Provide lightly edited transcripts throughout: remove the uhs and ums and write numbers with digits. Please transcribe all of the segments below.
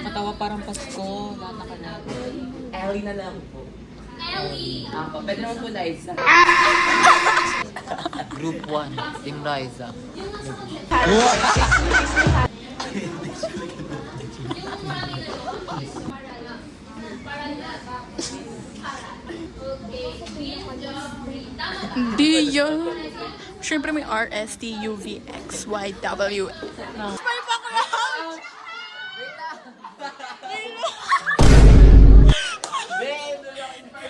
Nakakatawa parang Pasko. Lahat na kanal. Ellie na lang po. Ellie! Pwede naman po Liza. Group 1, Team Liza. Hindi yan. Siyempre may R, S, T, U, V, X, Y, W. May background!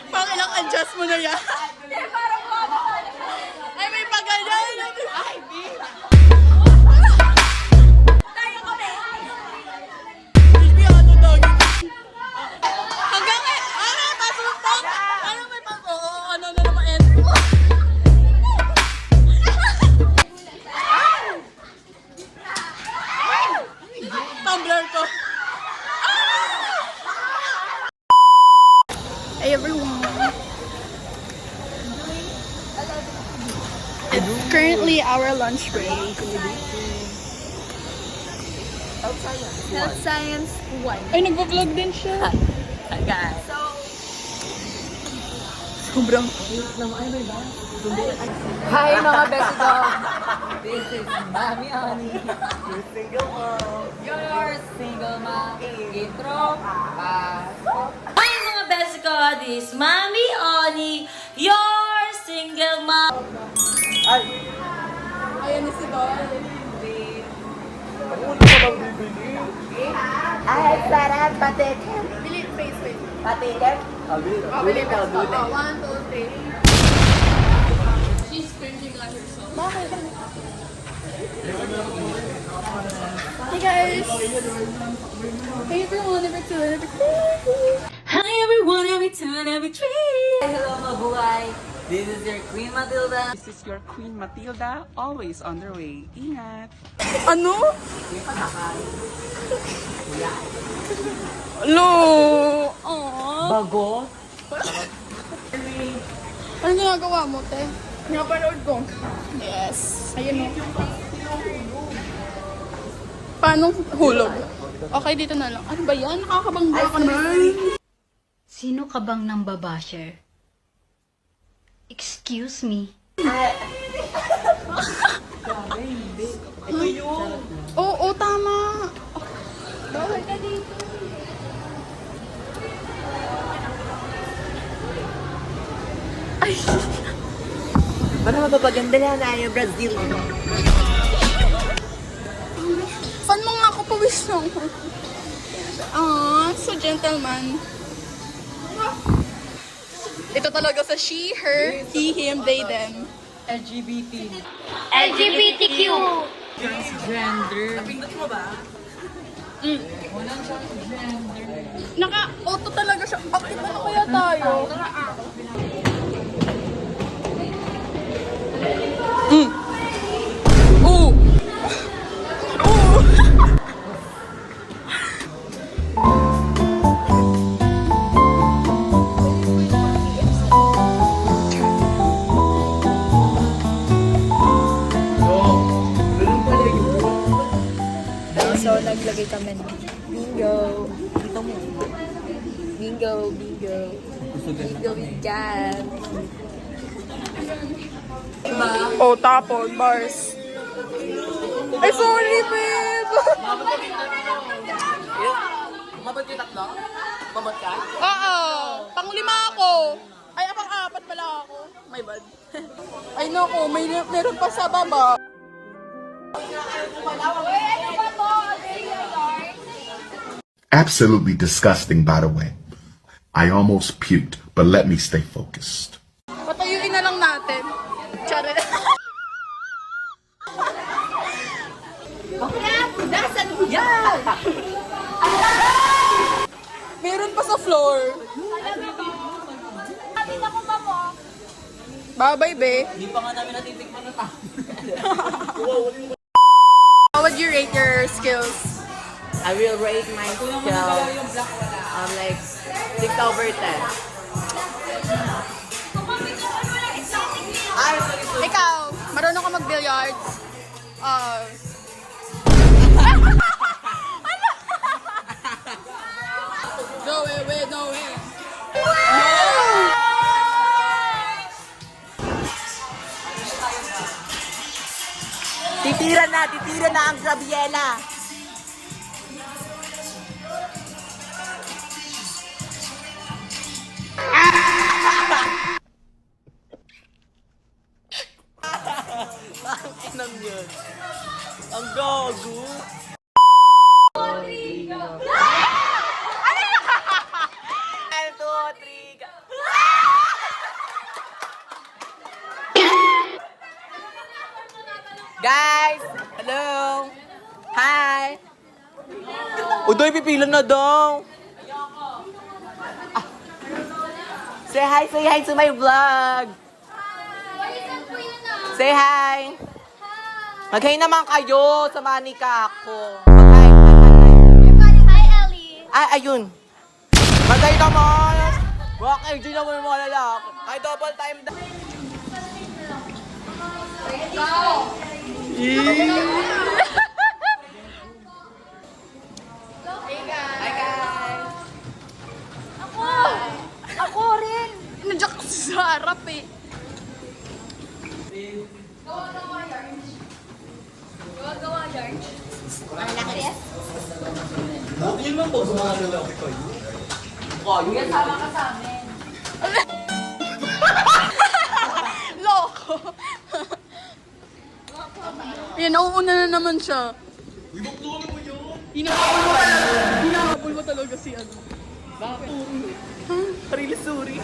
Pakilang adjust mo na yan. Ay, may paganyan. Ay, di. Baby, ano doggy? Hanggang eh, ano, pasuntok? Ano may pasuntok? Oo, ano na naman end? Tumbler ko. Hey everyone. It's currently our lunch break. Health Science 1. Ay, nagpa-vlog din siya. Guys. Sobrang... Hi mga best ko! This is Mami Honey. Your single mom. Your single mom. Intro. Hi mga best ko! This Mami Oni, your single mom. Ayan na si Don. Ay, sarap patikin. Bili, face. Patikin? Bili ka. 1, 2, 3. She's cringing at herself. Bakit? Hey guys! Hey everyone, number 2, number 3. Hi everyone, every two, every three. Hello mabuhay. This is your Queen Matilda. This is your Queen Matilda, always on their way. Ingat! Ano? Lo! Aww. Bago? Ano ginagawa mo, te? Napanood ko. Yes. Ayun o. Paano hulog? Okay, dito na lang. Ano ba yan? Nakakabangga ka naman. Sino ka bang nang babasher? Excuse me. Oo, tama. Bawal ka dito. Ay! Paano mapapaganda na tayo, Brazil? Fan mo nga ako, pawis lang. So gentleman. Ito talaga sa she, her, he, him, they, them. LGBT. LGBTQ. Transgender. Napindot mo ba? Naka-auto talaga siya. Active na kaya tayo? Oo. Oo. So, naglagay kami ng bingo. Dito mo. Bingo. Bingo weekend. Oh, tapon, bars. Ay, sorry, babe! Mabot yung tatlo? Mabot ka? Oo! Pang-5 ako! Ay, pang-4 pala ako. My bad. Ay, naku, meron pa sa baba. Absolutely disgusting, by the way. I almost puked, but let me stay focused. Patayuin na lang natin. Charet. Nasaan mo yan? Meron pa sa floor. Bye-bye, be. Hindi pa nga namin natitikman na tayo. How would you rate your skills? I will rate my skill like 6/10. Ikaw, marunong ka mag-billiards? Zoe with no hands. Titira na ang Gabriela. Ang yun. Ang gago. One, two, three, go. Guys! Hello! Hi! Udoy, pipilan na daw! Ah. Say hi to my vlog! Say hi! Mag-hi naman kayo! Samahan ni Kako! Mag-hi! Hi, Ellie. Ay, ayun! Mag-hi naman! Bakit? Di naman yung mga lalaki. Ay, double time da. Hi guys! Ako rin. Nandiyan ko sa harap eh. Loko. Yan, nauuna na naman siya. Hinahabol mo talaga si ano. Rilisuri.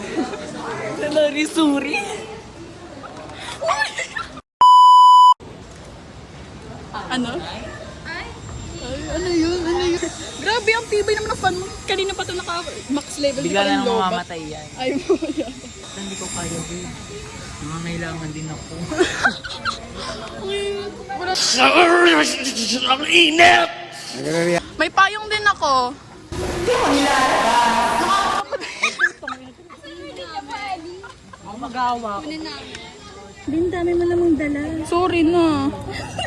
Rilisuri. Ano? Ay, ano yun? Ano yun? Grabe, ang tibay naman ng fan mo. Kanina pa ito naka-max level. Bigla na nang mamamatay yan. Ay mo yan. Hindi ko kaya, babe. Nangangailangan din ako. May payong din ako. Din dami mo namang dala. Sorry na.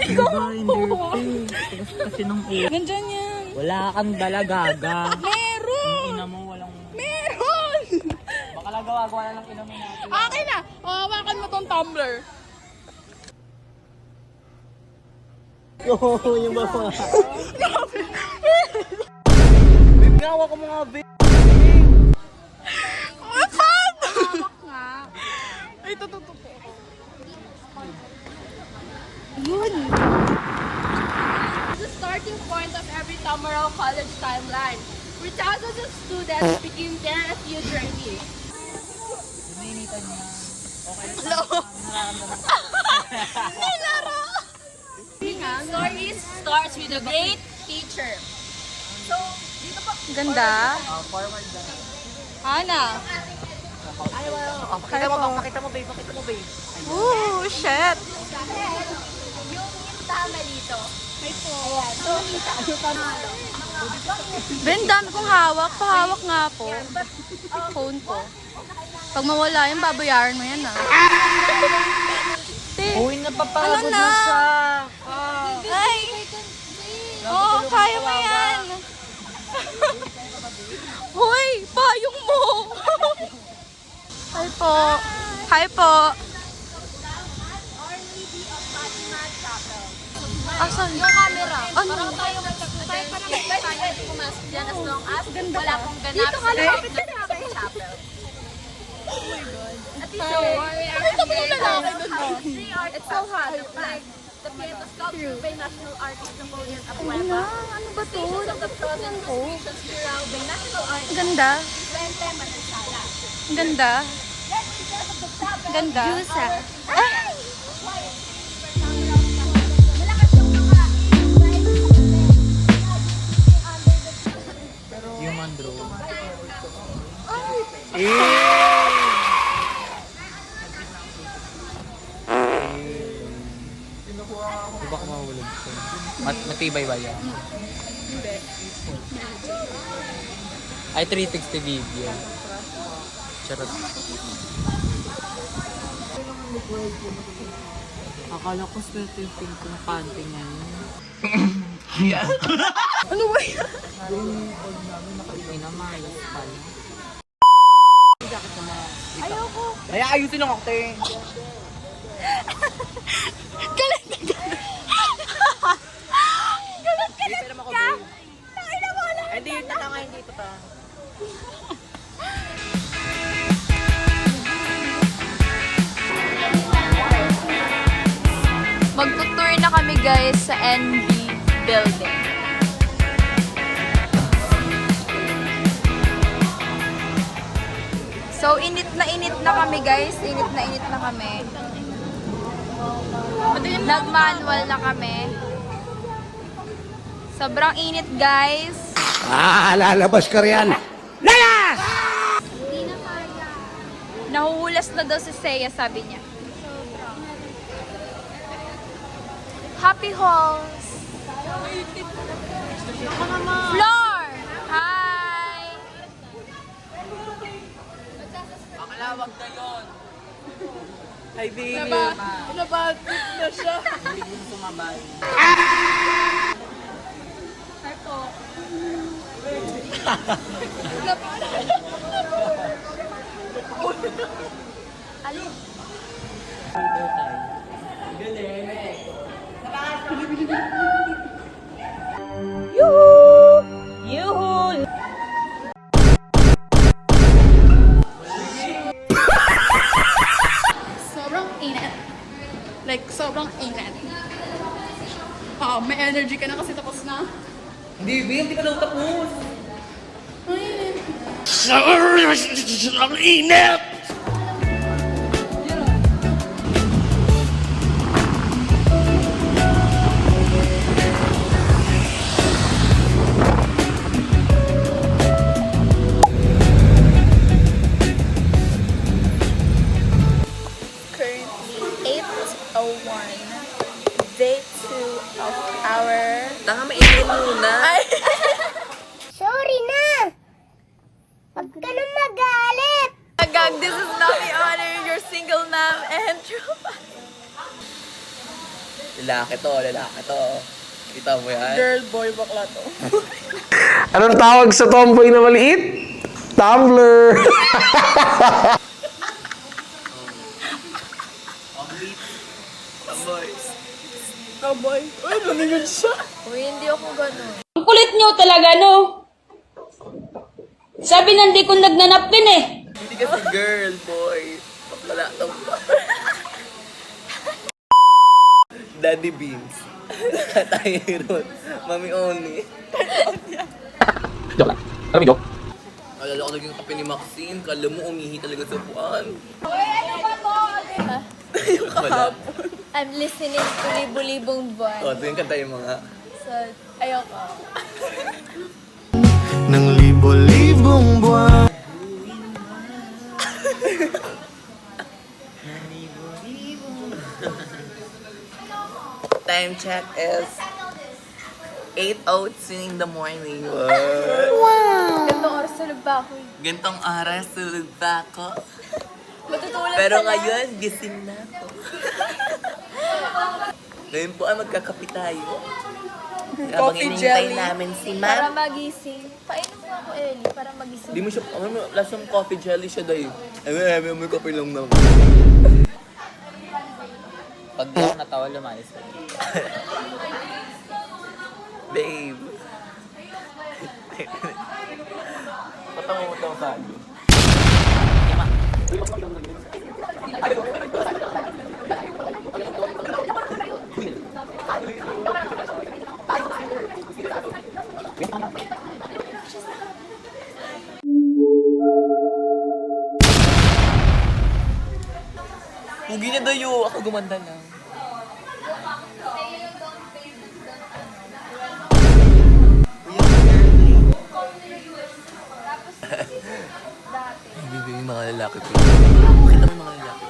Diba, Enderpe? Kasi nung Nandyan yan. wala kang dala, gaga. Meron! Ina mo, walang... Meron! Baka nagawa na lang ina mo natin. Akin na! Hawakan mo tong tumbler. Oo, yung baba. Gawa ko mga babe. Ay, fan! Hawak nga. Ay, tututupo. Yun. The starting point of every Tamaraw College timeline, where thousands of students begin their refugee journey. Stories starts with a great teacher. Ganda. Ana. Pakita mo, babe. Ooh, shit. Tama dito. Ben, dami kong hawak. Pahawak nga po. Phone ko. Pag mawala yan, babayaran mo yan, ah. Uy, napapagod Ano na? na siya. Ay! Oo, kaya mo yan. Hoy, payong mo. Hi po. Hi po. Asan? Yung camera. Ano? Parang tayo tayo pumasok dyan as long as wala pong ganap. Dito ka lapit ka sa chapel. Oh my God. At least it's so hot. Like, the piano sculpture by national artist Napoleon Apueva. Ano ba to? Stations of the frozen constructions throughout by national artist Ganda. Vicente Manansala. Ganda. Then, because of the problem, Ganda. Ay! Malakas yung mga Human drone. Diba ko mahulog ko? Matibay ba yan? Hindi. Ay, 360 video. Charot. Akala ko swerte yung pink ng panty niya. Ano ba yan? Ay naman, pala. Ayoko. Kaya ayusin lang ako, te. Galit na galit. Galit ka. Nakina mo lang. Hindi, yun na nga, hindi ito ta. Magtutour na kami guys sa NB building. So, init na kami guys. Init na kami. Nag-manual na kami. Sobrang init guys. Lalabas ka riyan. Layas! Nahuhulas na daw si Seiya, sabi niya. Happy Halls! Floor! Hi! Makalawag na yun. Ay, baby. Nabatik na siya. Hindi ko sumabay. Alin? Sobrang init. Like, sobrang init. May energy ka na kasi tapos na. Hindi, babe. Hindi ka daw tapos. Ang init! Currently 8:01. Day 2 of our... Tanga, mainit muna. Sorry na! Huwag ka na magalit! Agag, this is Nami honoring your single mom and tropa. Lalaki to. Kita mo yan? Girl, boy, bakla to. Anong tawag sa tomboy na maliit? Tumbler! Cowboy. Uy, lumingin siya. Uy, hindi ako ganun. Ang kulit nyo talaga, no? Sabi nandi ko nagnanapkin eh. Hindi kasi girl, boy. Wala to. Daddy Beans. Tayo Mami Oni. Joke lang. Alam mo, joke? Alala ko naging kape ni Maxine. Kala mo umihi talaga sa buwan. I'm listening to Libo-Libong Buwan. O, ito yung kanta yung mga... So, ayoko. Nang libo-libong buwan. Time check is 8:02 in the morning. Gantong oras tulog pa ako. Gantong oras, tulog pa ako. Matutulog Pero ka lang. ngayon, gising na ako. Ngayon po ay magkakape tayo. Habang Coffee inintay jelly. namin si Para Ma'am. magising. Painom mo ako, Ellie, para magising. Di mo siya, last yung coffee jelly siya dahil. May coffee lang naman. Pag di ako natawa, lumayas ka. Babe. Patama mo daw sa akin. Pugi na dayo. Ako gumanda lang. Hindi yung mga lalaki ko. Bakit ang mga lalaki?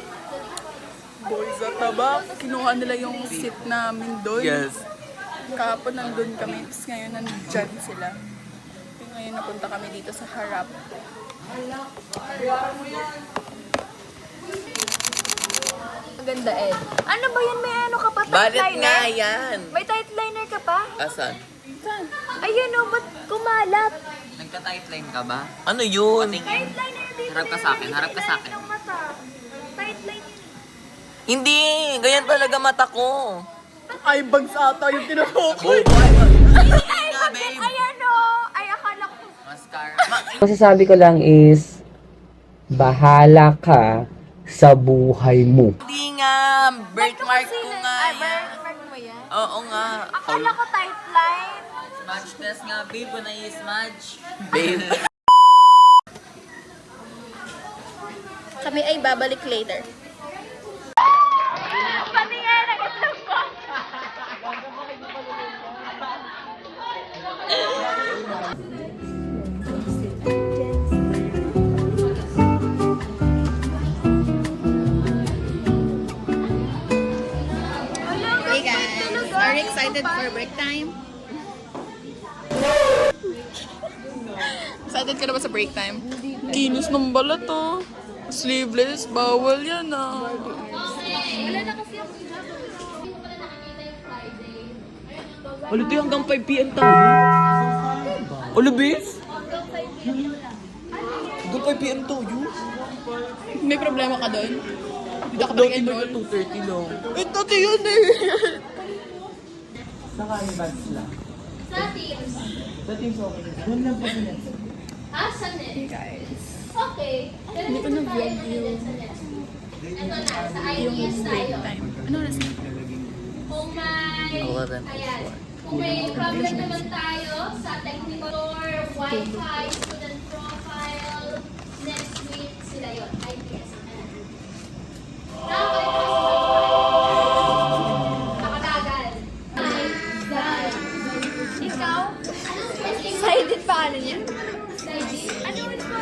Boys at taba. Kinuha nila yung seat namin doon. Yes. Kahapon nandun kami, tapos ngayon nandyan sila. Ngayon napunta kami dito sa harap. Maganda, Ed. Ano ba yan? May ano ka pa? Tight Balit liner? nga yan. May tight liner ka pa? Asan? Ayun o, ba't kumalat? Nagka-tightline ka ba? Ano yun? Tightline na yun dito. Harap ka sa akin, harap ka sa akin. Ang mata. Tightline yun. Hindi, ganyan talaga mata ko. Ay, bags ata yung tinutukoy. Nga, babe. Ayan o. Ay, akala ko. Mascara. Masasabi ko lang is, bahala ka sa buhay mo. Hindi nga, birthmark ko nga Ay, yan. birthmark mo yan? Oo nga. Akala ko tightline. Smudge test nga, babe. Kung na-smudge. Babe. Kami ay babalik later. Pati nga nag-alam ko. Hey guys, are you excited for break time? Excited ka na ba sa break time? Kinis ng balat oh. Sleeveless, bawal yan ah. Ulo, di hanggang 5 p.m. tayo. Ulo, bis? Hanggang 5 p.m. tayo. May problema ka doon? Hindi ka ba Dati enroll? 2:30 lang. Eh, dati yun eh. Sa Teams. Sa Teams okay. Ah, sa net? Guys. Okay. Hindi ko na-vlog yung... Ito na, sa IES tayo. Ano na siya? Kung may... Ayan. Kung may problem naman tayo sa technical or Wi-Fi, student profile, next week sila yun. IES. Nakakalik ka sa Wi-Fi. Nakatagal. Ikaw? Sided pa ano niya? Sided? Ano ulit pa?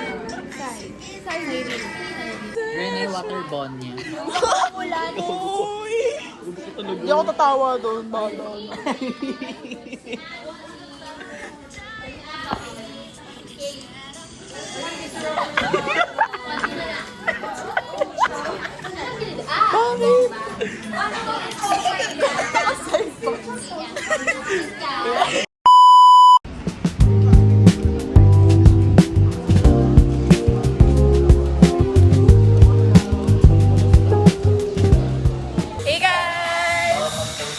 Sided. Rene water bond niya. Uy! Hindi ako tatawa doon. Bala. Hey guys!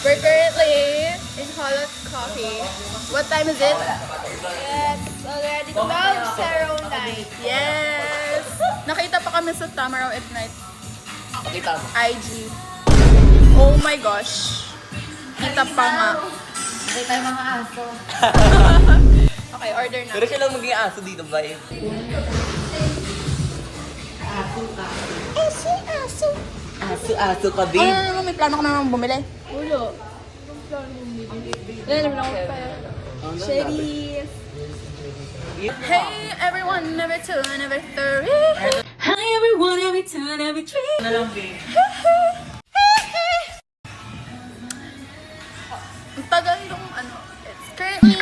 We're currently in Holland Coffee. What time is it? It's already 12:09. Yes! Nakita pa kami sa Tamaraw at night. Pakita mo. IG. Oh my gosh. Kita pa nga. Okay tayo mga aso. Okay, order na. Pero siya lang maging aso dito, ba eh? Aso ka, babe. Ano, may plano ka naman bumili? Sheriff. Hey everyone, never two, never three. Hi everyone, every time, every tree. Na lang, babe. Ang tagal nung ano. It's currently...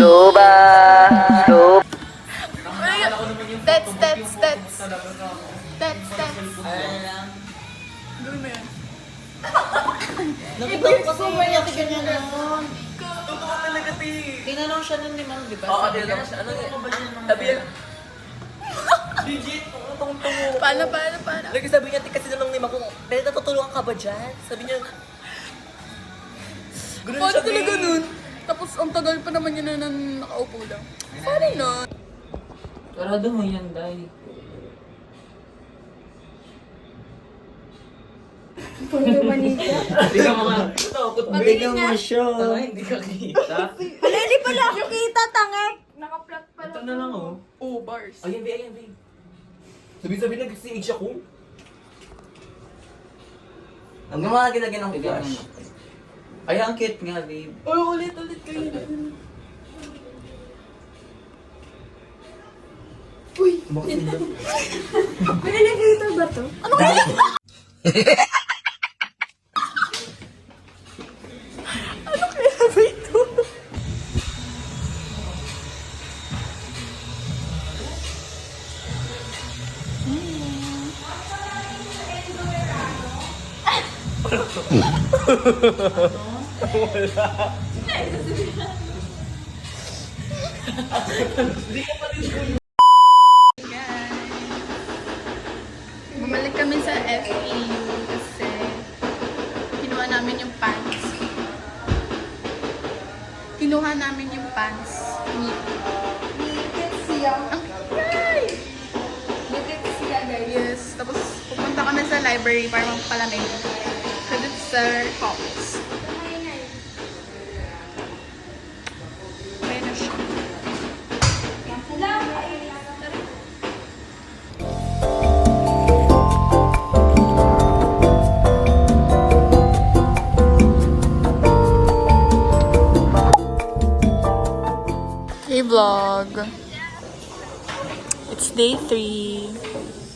That's. Gawin mo yun. Nakita ko kasi yung ate ganyan nun. Totoo talaga, babe. Tinanong siya nun ni Ma'am, di ba? Oo, tinanong siya. Ano yun? Sabi niya, legit, tungo. Paano? Lagi sabi niya, kasi tanong ni Mako, pero natutulungan ka ba dyan? Sabi niya, ganun Paano siya, talaga babe. nun? Tapos ang tagal pa naman yun na nakaupo lang. Funny no? Sarado mo yan, Day. Hindi ka mga, Bigyan mo siya. Hindi ka kita. Hala, hindi pala ako kita, tangek. Naka-plug pala. Ito na lang, oh. Oh, bars. Ayan, babe. Sabi nag-stage ako. Ang mga ginagyan ng flash. Ay, ang cute nga, babe. Oh, ulit kayo. May elevator ba to? Bumalik kami sa FEU kasi kinuha namin yung pants. Kinuha namin yung pants. Ang cry! Yes. Tapos pupunta kami sa library para magpalamig. Because it's Sir Cox. Ayan na siya. Hey vlog! It's day 3.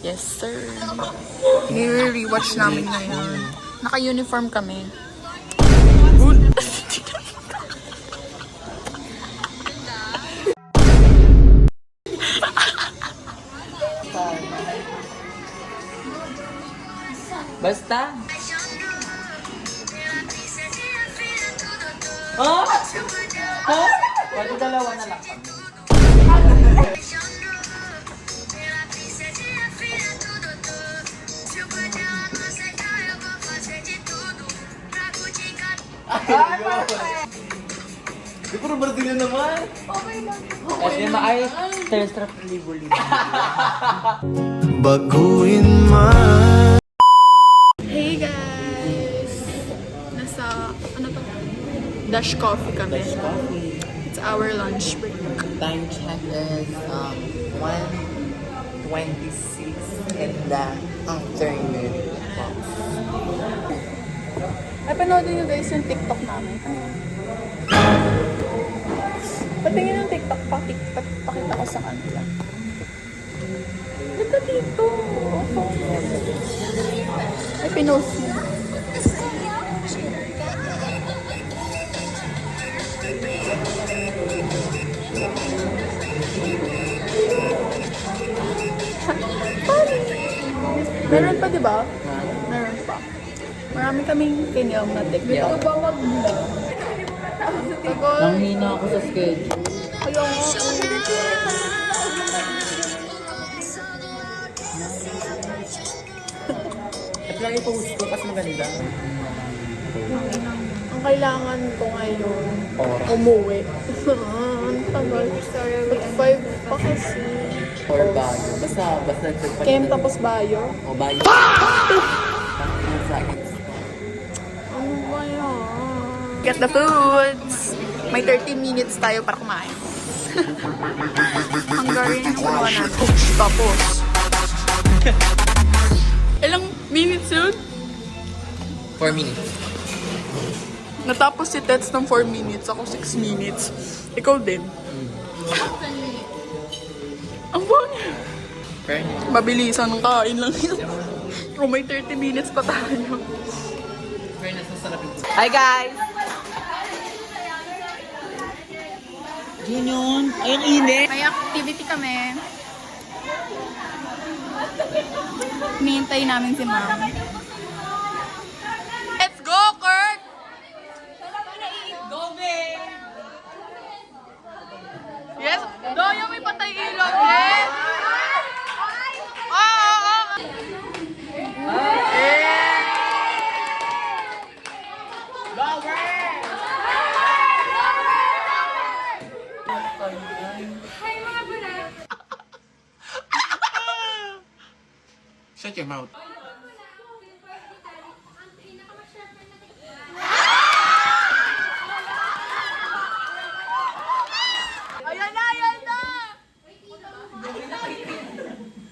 Yes sir. I-rewatch namin ngayon. Naka-uniform kami. Basta. Oh! Oh! Pwede dalawa na lang kami. Di puro Brazilian naman. Kasi maayos. Terstrap libo-libo. Baguhin man. Hey guys! Nasa, ano to? Dash coffee kami. Dash coffee. It's our lunch break. Time check is 1:26 in the afternoon. Ay, panoodin nyo guys yung TikTok namin. Patingin yung TikTok, pakita ko sa kanila. Ito dito. Ay, pinost mo. Meron pa, di ba? Meron pa. Marami kaming kinyam na TikTok. Yeah. Ito ba mag-vlog? Nanghina ako sa schedule. Ayaw nga. At lang i-post ko kasi maganda. Ang kailangan ko ngayon, Oras. umuwi. Ang tagal. At 5 pa kasi. Or bago. Basta Kem tapos bayo. O bayo. Ano ba yan? Get the foods! May 30 minutes tayo para kumain. Hungarian yung kuha natin. Tapos. Ilang minutes yun? 4 minutes. Natapos si Tets ng 4 minutes. Ako 6 minutes. Ikaw din. Ang bangin. Mabilisan ng kain lang yun. Kung may 30 minutes pa tayo. Hi guys! Yun yun. Ay, ang init. May activity kami. Hinihintay namin si Ma'am. Let's go, Kurt! Go, babe! Yes! Doyo, may patay ilog! Yes! Shut your mouth. Ayan na, ayan na!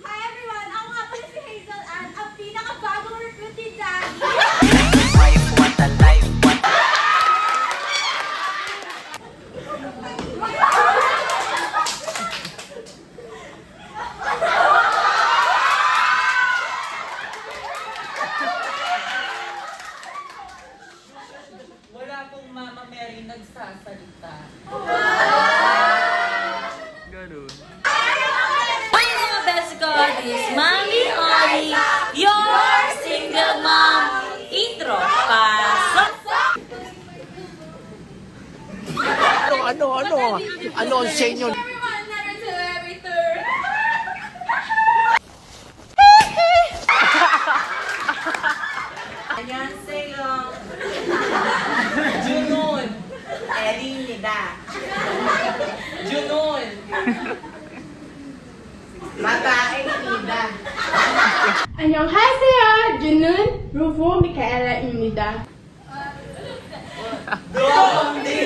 Hi everyone! Ako nga pala si Hazel Ann, ang pinakabagong recruit ni Daddy. Wala pong Mama Mary nagsasalita. Ganun. Hi mga best God is Mommy Oli, your single mom. Intro, pasok! Ano ang senyo? Everyone, never to every turn. 안녕하세요. 준온, 에리입니다. 준온. 바다입니다. 안녕하세요. 저는 루보 미카엘라입니다. 도움님.